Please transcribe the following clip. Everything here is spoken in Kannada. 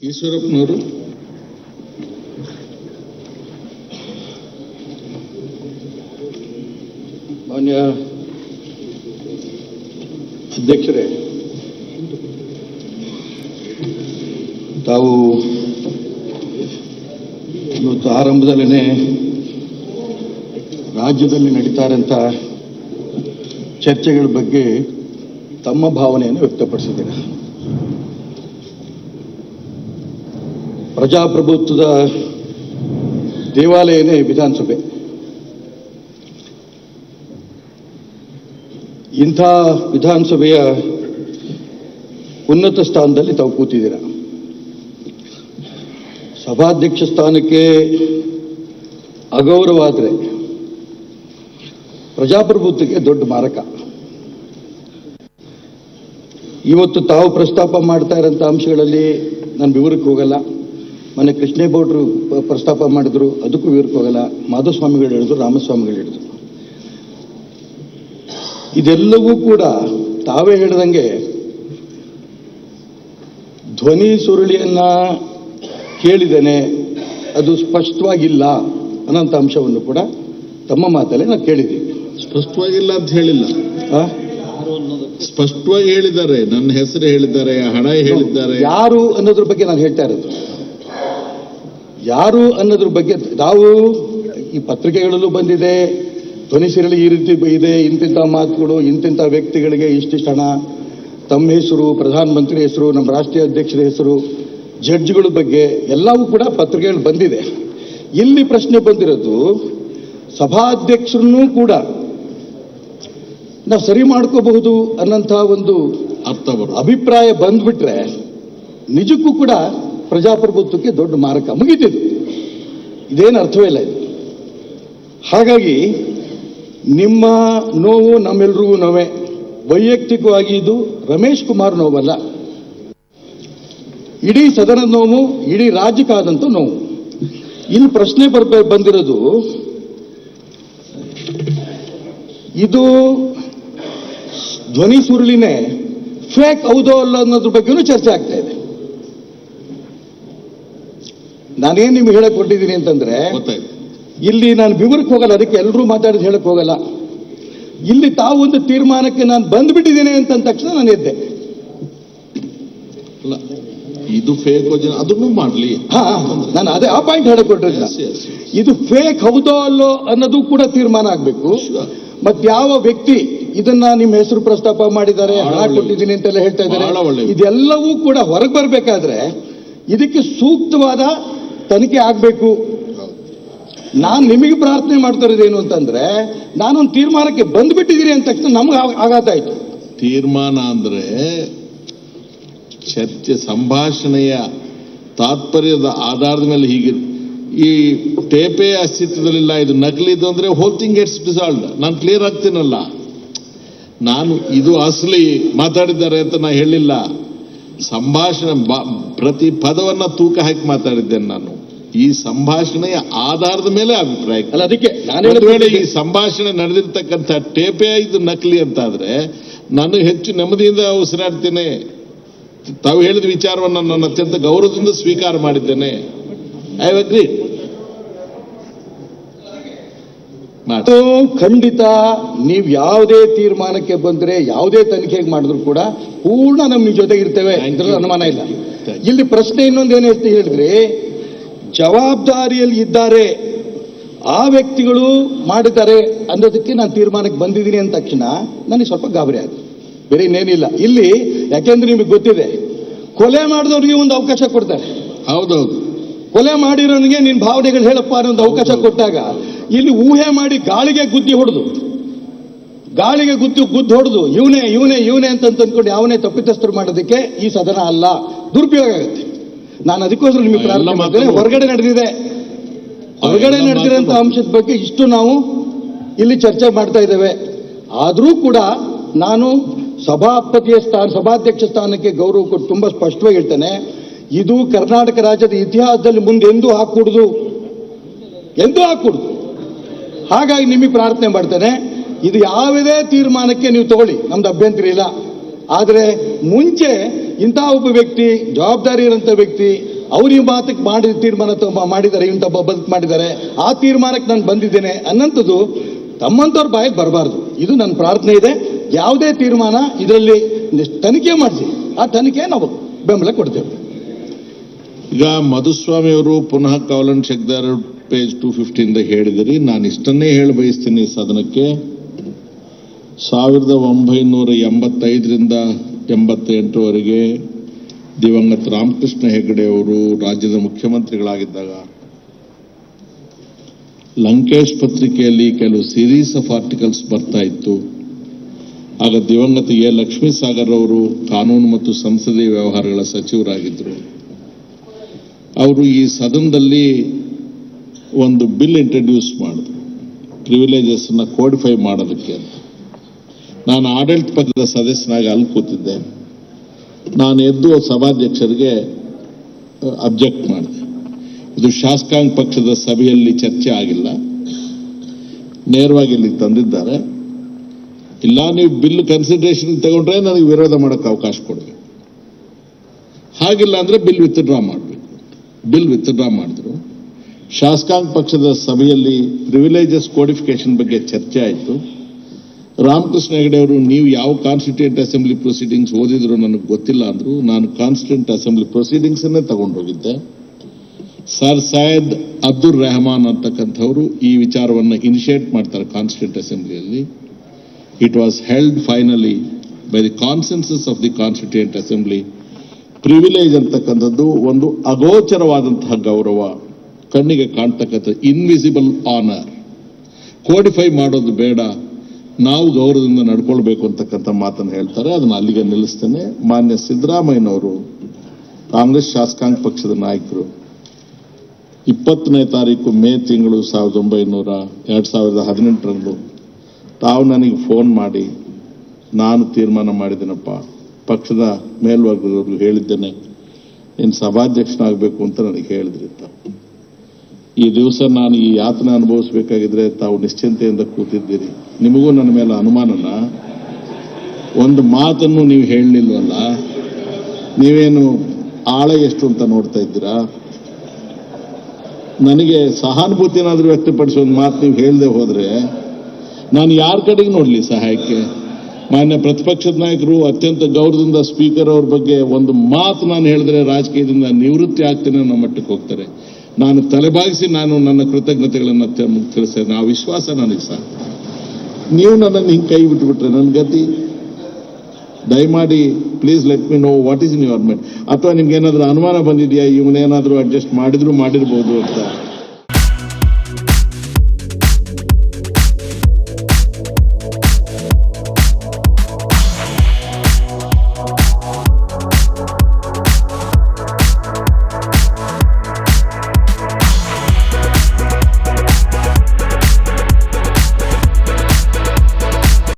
ಈಶ್ವರಪ್ಪನವರು ಮಾನ್ಯ ಅಧ್ಯಕ್ಷರೇ, ತಾವು ಇವತ್ತು ಆರಂಭದಲ್ಲೇ ರಾಜ್ಯದಲ್ಲಿ ನಡೀತಾ ಇರೋಂಥ ಚರ್ಚೆಗಳ ಬಗ್ಗೆ ತಮ್ಮ ಭಾವನೆಯನ್ನು ವ್ಯಕ್ತಪಡಿಸಿದ್ದೀರ. ಪ್ರಜಾಪ್ರಭುತ್ವದ ದೇವಾಲಯನೇ ವಿಧಾನಸಭೆ. ಇಂಥ ವಿಧಾನಸಭೆಯ ಉನ್ನತ ಸ್ಥಾನದಲ್ಲಿ ತಾವು ಕೂತಿದ್ದೀರ. ಸಭಾಧ್ಯಕ್ಷ ಸ್ಥಾನಕ್ಕೆ ಅಗೌರವಾದರೆ ಪ್ರಜಾಪ್ರಭುತ್ವಕ್ಕೆ ದೊಡ್ಡ ಮಾರಕ. ಇವತ್ತು ತಾವು ಪ್ರಸ್ತಾಪ ಮಾಡ್ತಾ ಇರೋಂಥ ಅಂಶಗಳಲ್ಲಿ ನಾನು ವಿವರಕ್ಕೆ ಹೋಗಲ್ಲ. ಮೊನ್ನೆ ಕೃಷ್ಣೇಗೌಡರು ಪ್ರಸ್ತಾಪ ಮಾಡಿದ್ರು, ಅದಕ್ಕೂ ವಿವರಕ್ಕೆ ಹೋಗಲ್ಲ. ಮಾಧುಸ್ವಾಮಿಗಳು ಹೇಳಿದ್ರು, ರಾಮಸ್ವಾಮಿಗಳು ಹೇಳಿದ್ರು. ಇದೆಲ್ಲವೂ ಕೂಡ ತಾವೇ ಹೇಳಿದಂಗೆ ಧ್ವನಿ ಸುರುಳಿಯನ್ನ ಕೇಳಿದ್ದೇನೆ, ಅದು ಸ್ಪಷ್ಟವಾಗಿಲ್ಲ ಅನ್ನೋಂಥ ಅಂಶವನ್ನು ಕೂಡ ತಮ್ಮ ಮಾತಲ್ಲೇ ನಾವು ಕೇಳಿದ್ದೀವಿ. ಸ್ಪಷ್ಟವಾಗಿಲ್ಲ ಅಂತ ಹೇಳಿಲ್ಲ, ಸ್ಪಷ್ಟವಾಗಿ ಹೇಳಿದ್ದಾರೆ. ನನ್ನ ಹೆಸರು ಹೇಳಿದ್ದಾರೆ, ಹಣ ಹೇಳಿದ್ದಾರೆ. ಯಾರು ಅನ್ನೋದ್ರ ಬಗ್ಗೆ ನಾನು ಹೇಳ್ತಾ ಇರೋದು. ಯಾರು ಅನ್ನೋದ್ರ ಬಗ್ಗೆ ನಾವು ಈ ಪತ್ರಿಕೆಗಳಲ್ಲೂ ಬಂದಿದೆ, ಧ್ವನಿ ಸುರುಳಿ ಈ ರೀತಿ ಇದೆ, ಇಂತಿಂಥ ಮಾತುಗಳು, ಇಂತಿಂಥ ವ್ಯಕ್ತಿಗಳಿಗೆ ಇಷ್ಟಿಷ್ಟು ಹಣ, ತಮ್ಮ ಹೆಸರು, ಪ್ರಧಾನಮಂತ್ರಿ ಹೆಸರು, ನಮ್ಮ ರಾಷ್ಟ್ರೀಯ ಅಧ್ಯಕ್ಷರ ಹೆಸರು, ಜಡ್ಜ್ಗಳ ಬಗ್ಗೆ ಎಲ್ಲವೂ ಕೂಡ ಪತ್ರಿಕೆಗಳು ಬಂದಿದೆ. ಇಲ್ಲಿ ಪ್ರಶ್ನೆ ಬಂದಿರೋದು, ಸಭಾಧ್ಯಕ್ಷರನ್ನೂ ಕೂಡ ನಾವು ಸರಿ ಮಾಡ್ಕೋಬಹುದು ಅನ್ನೋಂಥ ಒಂದು ಅಭಿಪ್ರಾಯ ಬಂದ್ಬಿಟ್ರೆ ನಿಜಕ್ಕೂ ಕೂಡ ಪ್ರಜಾಪ್ರಭುತ್ವಕ್ಕೆ ದೊಡ್ಡ ಮಾರಕ. ಮುಗಿತಿದ್ದು, ಇದೇನು ಅರ್ಥವೇ ಇಲ್ಲ ಇದು. ಹಾಗಾಗಿ ನಿಮ್ಮ ನೋವು ನಮ್ಮೆಲ್ರಿಗೂ ನೋವೇ. ವೈಯಕ್ತಿಕವಾಗಿ ಇದು ರಮೇಶ್ ಕುಮಾರ್ ನೋವಲ್ಲ, ಇಡೀ ಸದನದ ನೋವು, ಇಡೀ ರಾಜ್ಯಕ್ಕಾದಂಥ ನೋವು. ಇಲ್ಲಿ ಪ್ರಶ್ನೆ ಬಂದಿರೋದು, ಇದು ಧ್ವನಿ ಸುರುಳಿನೇ ಫೇಕ್ ಹೌದೋ ಅಲ್ಲ ಅನ್ನೋದ್ರ ಬಗ್ಗೆನೂ ಚರ್ಚೆ ಆಗ್ತಾ ಇದೆ. ನಾನೇನು ನಿಮ್ಗೆ ಹೇಳಕ್ ಕೊಟ್ಟಿದ್ದೀನಿ ಅಂತಂದ್ರೆ, ಇಲ್ಲಿ ನಾನು ವಿವರಕ್ಕೆ ಹೋಗಲ್ಲ, ಅದಕ್ಕೆ ಎಲ್ಲರೂ ಮಾತಾಡಿದ್ ಹೇಳಕ್ ಹೋಗಲ್ಲ. ಇಲ್ಲಿ ತಾವು ಒಂದು ತೀರ್ಮಾನಕ್ಕೆ ನಾನು ಬಂದ್ಬಿಟ್ಟಿದ್ದೇನೆ ಅಂತ ತಕ್ಷಣ ನಾನು ಎದ್ದೆ. ಇದು ಫೇಕ್ ಅದನ್ನು ಮಾಡ್ಲಿ. ನಾನು ಅದೇ ಆ ಪಾಯಿಂಟ್ ಹೇಳಕ್ ಕೊಟ್ಟಿಲ್ಲ. ಇದು ಫೇಕ್ ಹೌದೋ ಅಲ್ಲೋ ಅನ್ನೋದು ಕೂಡ ತೀರ್ಮಾನ ಆಗ್ಬೇಕು. ಮತ್ತೆ ಯಾವ ವ್ಯಕ್ತಿ ಇದನ್ನ ನಿಮ್ಮ ಹೆಸರು ಪ್ರಸ್ತಾಪ ಮಾಡಿದ್ದಾರೆ, ಹಣ ಕೊಟ್ಟಿದ್ದೀನಿ ಅಂತೆಲ್ಲ ಹೇಳ್ತಾ ಇದ್ದಾರೆ, ಇದೆಲ್ಲವೂ ಕೂಡ ಹೊರಗೆ ಬರ್ಬೇಕಾದ್ರೆ ಇದಕ್ಕೆ ಸೂಕ್ತವಾದ ತನಿಖೆ ಆಗ್ಬೇಕು. ನಾನು ನಿಮಗೆ ಪ್ರಾರ್ಥನೆ ಮಾಡ್ತಾ ಇರೋದೇನು ಅಂತಂದ್ರೆ, ನಾನೊಂದು ತೀರ್ಮಾನಕ್ಕೆ ಬಂದ್ಬಿಟ್ಟಿದ್ದೀನಿ ಅಂದ ತಕ್ಷಣ ನಮ್ಗೆ ಆಘಾತ ಆಯ್ತು. ತೀರ್ಮಾನ ಅಂದ್ರೆ ಚರ್ಚೆ, ಸಂಭಾಷಣೆಯ ತಾತ್ಪರ್ಯದ ಆಧಾರದ ಮೇಲೆ ಹೀಗೆ. ಈ ಟೇಪೇ ಅಸ್ತಿತ್ವದಲ್ಲಿಲ್ಲ, ಇದು ನಕಲಿದ್ದು ಅಂದ್ರೆ ಹೋಲ್ ಥಿಂಗ್ ಗೆಟ್ಸ್ ಡಿಸಾಲ್ವ್ಡ್. ನಾನು ಕ್ಲಿಯರ್ ಆಗ್ತೀನಲ್ಲ, ನಾನು ಇದು ಅಸಲಿ ಮಾತಾಡಿದ್ದಾರೆ ಅಂತ ನಾ ಹೇಳಿಲ್ಲ. ಸಂಭಾಷಣೆ ಪ್ರತಿ ಪದವನ್ನ ತೂಕ ಹಾಕಿ ಮಾತಾಡಿದ್ದೇನೆ ನಾನು. ಈ ಸಂಭಾಷಣೆಯ ಆಧಾರದ ಮೇಲೆ ಅಭಿಪ್ರಾಯ ಅಲ್ಲ. ಅದಕ್ಕೆ ವೇಳೆ ಈ ಸಂಭಾಷಣೆ ನಡೆದಿರ್ತಕ್ಕಂಥ ಟೇಪೇ ಇದು ನಕಲಿ ಅಂತಾದ್ರೆ ನಾನು ಹೆಚ್ಚು ನೆಮ್ಮದಿಯಿಂದ ಉಸಿರಾಡ್ತೇನೆ. ತಾವು ಹೇಳಿದ ವಿಚಾರವನ್ನು ನಾನು ಅತ್ಯಂತ ಗೌರವದಿಂದ ಸ್ವೀಕಾರ ಮಾಡಿದ್ದೇನೆ. I agree. ಖಂಡಿತ ನೀವು ಯಾವುದೇ ತೀರ್ಮಾನಕ್ಕೆ ಬಂದ್ರೆ, ಯಾವುದೇ ತನಿಖೆಗೆ ಮಾಡಿದ್ರು ಕೂಡ ಪೂರ್ಣ ನಮ್ಮ ಜೊತೆ ಇರ್ತೇವೆ, ಇದರಲ್ಲಿ ಅನುಮಾನ ಇಲ್ಲ. ಇಲ್ಲಿ ಪ್ರಶ್ನೆ ಇನ್ನೊಂದೇನು ಹೇಳಿದ್ರಿ, ಜವಾಬ್ದಾರಿಯಲ್ಲಿ ಇದ್ದಾರೆ ಆ ವ್ಯಕ್ತಿಗಳು ಮಾಡಿದ್ದಾರೆ ಅನ್ನೋದಕ್ಕೆ ನಾನು ತೀರ್ಮಾನಕ್ಕೆ ಬಂದಿದ್ದೀನಿ ಅಂದ ತಕ್ಷಣ ನನಗೆ ಸ್ವಲ್ಪ ಗಾಬರಿ ಆಯ್ತು. ಬೇರೆ ಇನ್ನೇನಿಲ್ಲ ಇಲ್ಲಿ. ಯಾಕೆಂದ್ರೆ ನಿಮಗೆ ಗೊತ್ತಿದೆ, ಕೊಲೆ ಮಾಡಿದವ್ರಿಗೆ ಒಂದು ಅವಕಾಶ ಕೊಡ್ತಾರೆ. ಹೌದೌದು. ಕೊಲೆ ಮಾಡಿರೋನಿಗೆ ನಿನ್ನ ಭಾವನೆಗಳು ಹೇಳಪ್ಪ ಅನ್ನೋ ಒಂದು ಅವಕಾಶ ಕೊಟ್ಟಾಗ, ಇಲ್ಲಿ ಊಹೆ ಮಾಡಿ ಗಾಳಿಗೆ ಗುದ್ದಿ ಹೊಡೆದು ಹೊಡೆದು ಇವನೇ ಅಂತ ಅಂದ್ಕೊಂಡು ಯಾವನೇ ತಪ್ಪಿತಸ್ಥರು ಮಾಡೋದಕ್ಕೆ ಈ ಸದನ ಅಲ್ಲ, ದುರುಪಯೋಗ ಆಗುತ್ತೆ. ನಾನು ಅದಕ್ಕೋಸ್ಕರ ನಿಮಗೆ ಪ್ರಾರ್ಥನೆ ಮಾಡ್ತೇನೆ. ಹೊರಗಡೆ ನಡೆದಿರೋಂಥ ಅಂಶದ ಬಗ್ಗೆ ಇಷ್ಟು ನಾವು ಇಲ್ಲಿ ಚರ್ಚೆ ಮಾಡ್ತಾ ಇದ್ದೇವೆ. ಆದರೂ ಕೂಡ ನಾನು ಸಭಾಧ್ಯಕ್ಷ ಸ್ಥಾನಕ್ಕೆ ಗೌರವ ಕೊಟ್ಟು ತುಂಬಾ ಸ್ಪಷ್ಟವಾಗಿ ಹೇಳ್ತೇನೆ, ಇದು ಕರ್ನಾಟಕ ರಾಜ್ಯದ ಇತಿಹಾಸದಲ್ಲಿ ಮುಂದೆ ಎಂದೂ ಹಾಕೂಡುದು. ಹಾಗಾಗಿ ನಿಮಗೆ ಪ್ರಾರ್ಥನೆ ಮಾಡ್ತೇನೆ, ಇದು ಯಾವುದೇ ತೀರ್ಮಾನಕ್ಕೆ ನೀವು ತಗೊಳ್ಳಿ, ನಮ್ದು ಅಭ್ಯಂತರ ಇಲ್ಲ. ಆದರೆ ಮುಂಚೆ ಇಂಥ ಒಬ್ಬ ವ್ಯಕ್ತಿ, ಜವಾಬ್ದಾರಿ ಇರೋಂಥ ವ್ಯಕ್ತಿ, ಅವ್ರ ಈ ಮಾತಕ್ಕೆ ತೀರ್ಮಾನ ಮಾಡಿದ್ದಾರೆ, ಇಂಥ ಬದುಕು ಮಾಡಿದ್ದಾರೆ, ಆ ತೀರ್ಮಾನಕ್ಕೆ ನಾನು ಬಂದಿದ್ದೇನೆ ಅನ್ನಂಥದ್ದು ತಮ್ಮಂಥವ್ರ ಬಾಯಿಗೆ ಬರಬಾರ್ದು. ಇದು ನನ್ನ ಪ್ರಾರ್ಥನೆ ಇದೆ. ಯಾವುದೇ ತೀರ್ಮಾನ ಇದರಲ್ಲಿ ತನಿಖೆ ಮಾಡಿಸಿ, ಆ ತನಿಖೆ ನಾವು ಬೆಂಬಲ ಕೊಡ್ತೇವೆ. ಈಗ ಮಧುಸ್ವಾಮಿ ಅವರು ಪುನಃ ಕಾವಲನ್ ಶೆಕ್ದಾರ್ ಪೇಜ್ 215 ಹೇಳಿದಿರಿ. ನಾನು ಇಷ್ಟನ್ನೇ ಹೇಳಿ ಬಯಸ್ತೀನಿ ಸದನಕ್ಕೆ. 1985ರಿಂದ 88ವರೆಗೆ ದಿವಂಗತ ರಾಮಕೃಷ್ಣ ಹೆಗಡೆ ಅವರು ರಾಜ್ಯದ ಮುಖ್ಯಮಂತ್ರಿಗಳಾಗಿದ್ದಾಗ ಲಂಕೇಶ್ ಪತ್ರಿಕೆಯಲ್ಲಿ ಕೆಲವು ಸೀರೀಸ್ ಆಫ್ ಆರ್ಟಿಕಲ್ಸ್ ಬರ್ತಾ ಇತ್ತು. ಆಗ ದಿವಂಗತ ಎ ಲಕ್ಷ್ಮೀಸಾಗರ್ ಅವರು ಕಾನೂನು ಮತ್ತು ಸಂಸದೀಯ ವ್ಯವಹಾರಗಳ ಸಚಿವರಾಗಿದ್ದರು. ಅವರು ಈ ಸದನದಲ್ಲಿ ಒಂದು ಬಿಲ್ ಇಂಟ್ರಡ್ಯೂಸ್ ಮಾಡಿದ್ರು, ಪ್ರಿವಿಲೇಜಸ್ ಅನ್ನ ಕೋಡಿಫೈ ಮಾಡೋದಕ್ಕೆ ಅಂತ. ನಾನು ಆಡಳಿತ ಪಕ್ಷದ ಸದಸ್ಯನಾಗಿ ಅಲ್ಲಿ ಕೂತಿದ್ದೆ. ನಾನು ಎದ್ದು ಸಭಾಧ್ಯಕ್ಷರಿಗೆ ಅಬ್ಜೆಕ್ಟ್ ಮಾಡಿದೆ. ಇದು ಶಾಸಕಾಂಗ ಪಕ್ಷದ ಸಭೆಯಲ್ಲಿ ಚರ್ಚೆ ಆಗಿಲ್ಲ, ನೇರವಾಗಿ ಇಲ್ಲಿ ತಂದಿದ್ದಾರೆ. ಇಲ್ಲ, ನೀವು ಬಿಲ್ ಕನ್ಸಿಡರೇಷನ್ ತಗೊಂಡ್ರೆ ನನಗೆ ವಿರೋಧ ಮಾಡೋಕ್ಕೆ ಅವಕಾಶ ಕೊಡಬೇಕು, ಹಾಗಿಲ್ಲ ಅಂದ್ರೆ ಬಿಲ್ ವಿತ್ಡ್ರಾ ಮಾಡಬೇಕು. ಬಿಲ್ ವಿತ್ಡ್ರಾ ಮಾಡಿದ್ರು. ಶಾಸಕಾಂಗ ಪಕ್ಷದ ಸಭೆಯಲ್ಲಿ ಪ್ರಿವಿಲೇಜಸ್ ಕೋಡಿಫಿಕೇಶನ್ ಬಗ್ಗೆ ಚರ್ಚೆ ಆಯಿತು. ರಾಮಕೃಷ್ಣ ಹೆಗಡೆ ಅವರು, ನೀವು ಯಾವ ಕಾನ್ಸ್ಟಿಟ್ಯೂಂಟ್ ಅಸೆಂಬ್ಲಿ ಪ್ರೊಸೀಡಿಂಗ್ಸ್ ಓದಿದ್ರು ನನಗೆ ಗೊತ್ತಿಲ್ಲ ಅಂದ್ರು. ನಾನು ಕಾನ್ಸ್ಟಿಟ್ಯೂಂಟ್ ಅಸೆಂಬ್ಲಿ ಪ್ರೊಸೀಡಿಂಗ್ಸ್ ಅನ್ನೇ ತಗೊಂಡೋಗಿದ್ದೆ. ಸರ್ ಸೈಯದ್ ಅಬ್ದುಲ್ ರೆಹಮಾನ್ ಅಂತಕ್ಕಂಥವ್ರು ಈ ವಿಚಾರವನ್ನು ಇನಿಷಿಯೇಟ್ ಮಾಡ್ತಾರೆ ಕಾನ್ಸ್ಟಿಟ್ಯೂಂಟ್ ಅಸೆಂಬ್ಲಿಯಲ್ಲಿ. It was held finally by the consensus of the constituent assembly. Privilege ಅಂತಕ್ಕಂಥದ್ದು ಒಂದು ಅಗೋಚರವಾದಂತಹ ಗೌರವ, ಕಣ್ಣಿಗೆ ಕಾಣ್ತಕ್ಕಂಥ ಇನ್ವಿಸಿಬಲ್ ಆನರ್. ಕೋಡಿಫೈ ಮಾಡೋದು ಬೇಡ, ನಾವು ಗೌರವದಿಂದ ನಡ್ಕೊಳ್ಬೇಕು ಅಂತಕ್ಕಂಥ ಮಾತನ್ನು ಹೇಳ್ತಾರೆ. ಅದನ್ನು ಅಲ್ಲಿಗೆ ನಿಲ್ಲಿಸ್ತೇನೆ. ಮಾನ್ಯ ಸಿದ್ದರಾಮಯ್ಯನವರು, ಕಾಂಗ್ರೆಸ್ ಶಾಸಕಾಂಗ ಪಕ್ಷದ ನಾಯಕರು, 20ನೇ ತಾರೀಕು ಮೇ ತಿಂಗಳು 2018ರಂದು ತಾವು ನನಗೆ ಫೋನ್ ಮಾಡಿ, ನಾನು ತೀರ್ಮಾನ ಮಾಡಿದ್ದೇನಪ್ಪ, ಪಕ್ಷದ ಮೇಲ್ವರ್ಗದವ್ರಿಗೂ ಹೇಳಿದ್ದೇನೆ, ನೀನು ಸಭಾಧ್ಯಕ್ಷನಾಗಬೇಕು ಅಂತ ನನಗೆ ಹೇಳಿದ್ರಿ. ಈ ದಿವಸ ನಾನು ಈ ಯಾತನೆ ಅನುಭವಿಸಬೇಕಾಗಿದ್ರೆ ತಾವು ನಿಶ್ಚಿಂತೆಯಿಂದ ಕೂತಿದ್ದೀರಿ. ನಿಮಗೂ ನನ್ನ ಮೇಲೆ ಅನುಮಾನನ? ಒಂದು ಮಾತನ್ನು ನೀವು ಹೇಳಲಿಲ್ವಲ್ಲ, ನೀವೇನು ಆಳ ಎಷ್ಟು ಅಂತ ನೋಡ್ತಾ ಇದ್ದೀರಾ? ನನಗೆ ಸಹಾನುಭೂತಿನಾದ್ರೂ ವ್ಯಕ್ತಪಡಿಸೋ ಒಂದು ಮಾತು ನೀವು ಹೇಳದೆ ಹೋದ್ರೆ ನಾನು ಯಾರ ಕಡೆಗೆ ನೋಡ್ಲಿ ಸಹಾಯಕ್ಕೆ? ಮಾನ್ಯ ಪ್ರತಿಪಕ್ಷದ ನಾಯಕರು ಅತ್ಯಂತ ಗೌರವದಿಂದ ಸ್ಪೀಕರ್ ಅವ್ರ ಬಗ್ಗೆ ಒಂದು ಮಾತು ನಾನು ಹೇಳಿದ್ರೆ ರಾಜಕೀಯದಿಂದ ನಿವೃತ್ತಿ ಆಗ್ತೇನೆ ಅನ್ನೋ ಮಟ್ಟಕ್ಕೆ ಹೋಗ್ತಾರೆ. ನಾನು ತಲೆಬಾಗಿಸಿ ನಾನು ನನ್ನ ಕೃತಜ್ಞತೆಗಳನ್ನು ತಿಳಿಸ್ತೇನೆ. ಆ ವಿಶ್ವಾಸ ನನಗೆ ಸಾಕು. ನೀವು ನನ್ನನ್ನು ಹಿಂಗೆ ಕೈ ಬಿಟ್ಬಿಟ್ರೆ ನನ್ನ ಗತಿ. ದಯಮಾಡಿ please let me know what is in your mind. ಅಥವಾ ನಿಮ್ಗೆ ಏನಾದರೂ ಅನುಮಾನ ಬಂದಿದೆಯಾ, ಇವನೇನಾದರೂ ಅಡ್ಜಸ್ಟ್ ಮಾಡಿದ್ರು ಮಾಡಿರ್ಬೋದು ಅಂತ?